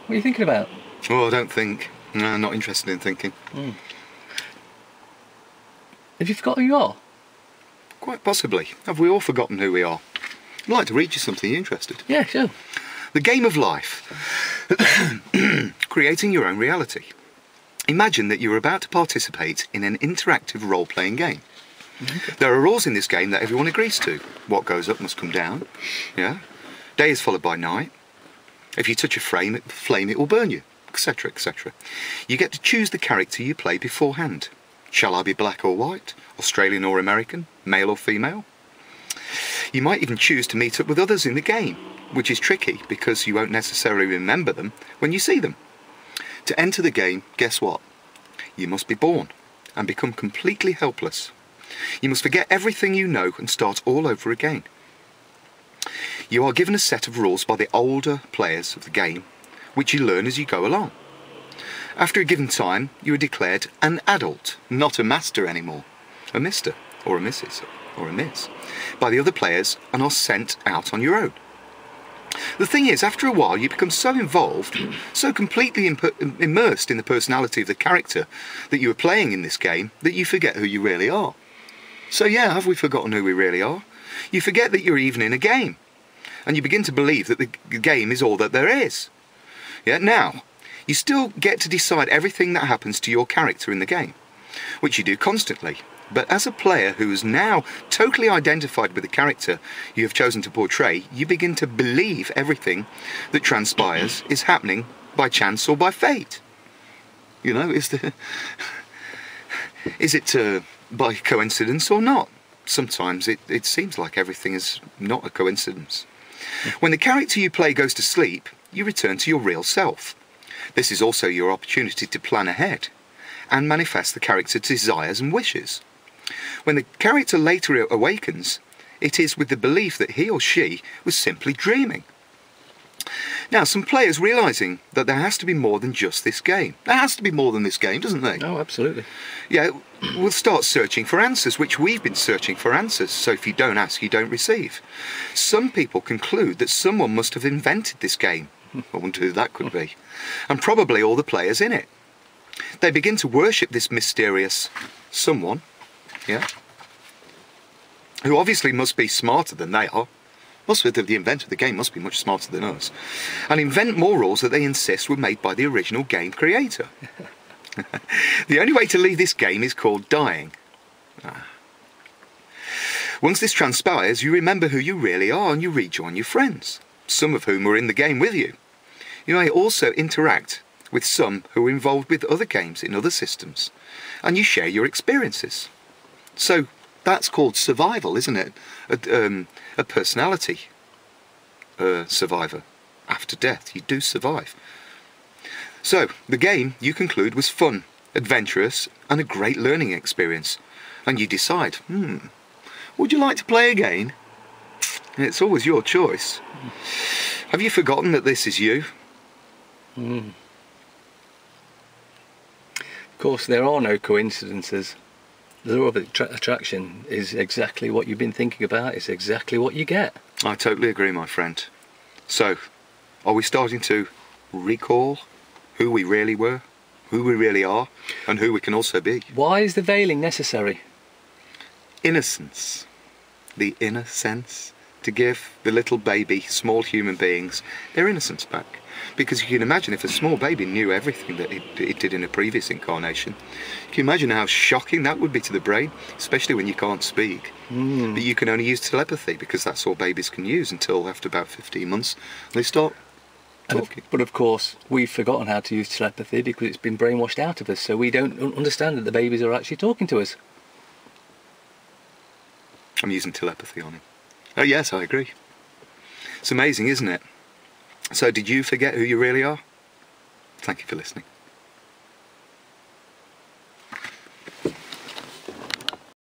What are you thinking about? Oh, I don't think. No, I'm not interested in thinking. Have you forgotten who you are? Quite possibly. Have we all forgotten who we are? I'd like to read you something. Are you interested? Yeah, sure. The game of life. Creating your own reality. Imagine that you are about to participate in an interactive role-playing game. Okay. There are rules in this game that everyone agrees to. What goes up must come down. Yeah. Day is followed by night. If you touch a flame, it will burn you, etc., etc. You get to choose the character you play beforehand. Shall I be black or white? Australian or American? Male or female? You might even choose to meet up with others in the game, which is tricky because you won't necessarily remember them when you see them. To enter the game, guess what? You must be born and become completely helpless. You must forget everything you know and start all over again. You are given a set of rules by the older players of the game, which you learn as you go along. After a given time, you are declared an adult, not a master anymore, a mister, or a missus, or a miss, by the other players and are sent out on your own. The thing is, after a while you become so involved, so completely immersed in the personality of the character that you are playing in this game, that you forget who you really are. So yeah, have we forgotten who we really are? You forget that you're even in a game, and you begin to believe that the game is all that there is. Yeah, now, you still get to decide everything that happens to your character in the game, which you do constantly. But as a player who is now totally identified with the character you have chosen to portray, you begin to believe everything that transpires is happening by chance or by fate. You know, is it by coincidence or not? Sometimes it seems like everything is not a coincidence. When the character you play goes to sleep, you return to your real self. This is also your opportunity to plan ahead and manifest the character's desires and wishes. When the character later awakens, it is with the belief that he or she was simply dreaming. Now, some players realising that there has to be more than just this game. There has to be more than this game, doesn't there? Oh, absolutely. Yeah, we'll start searching for answers, which we've been searching for answers, so if you don't ask, you don't receive. Some people conclude that someone must have invented this game. I wonder who that could be. And probably all the players in it. They begin to worship this mysterious someone, yeah, who obviously must be smarter than they are. The inventor of the game must be much smarter than us. And invent more rules that they insist were made by the original game creator. The only way to leave this game is called dying. Once this transpires, you remember who you really are and you rejoin your friends, some of whom were in the game with you. You may also interact with some who are involved with other games in other systems, and you share your experiences. So that's called survival, isn't it? A personality survivor. After death, you do survive. So the game, you conclude, was fun, adventurous, and a great learning experience. And you decide, would you like to play again? And it's always your choice. Have you forgotten that this is you? Of course, there are no coincidences. The law of attraction is exactly what you've been thinking about. It's exactly what you get. I totally agree, my friend. So, are we starting to recall who we really were, who we really are, and who we can also be? Why is the veiling necessary? Innocence. The inner sense. To give the little baby, small human beings, their innocence back. Because you can imagine if a small baby knew everything that it did in a previous incarnation, can you imagine how shocking that would be to the brain, especially when you can't speak, but you can only use telepathy, because that's all babies can use until after about 15 months they start talking. But of course, we've forgotten how to use telepathy because it's been brainwashed out of us, so we don't understand that the babies are actually talking to us. I'm using telepathy on him. Oh yes, I agree. It's amazing, isn't it? So did you forget who you really are? Thank you for listening.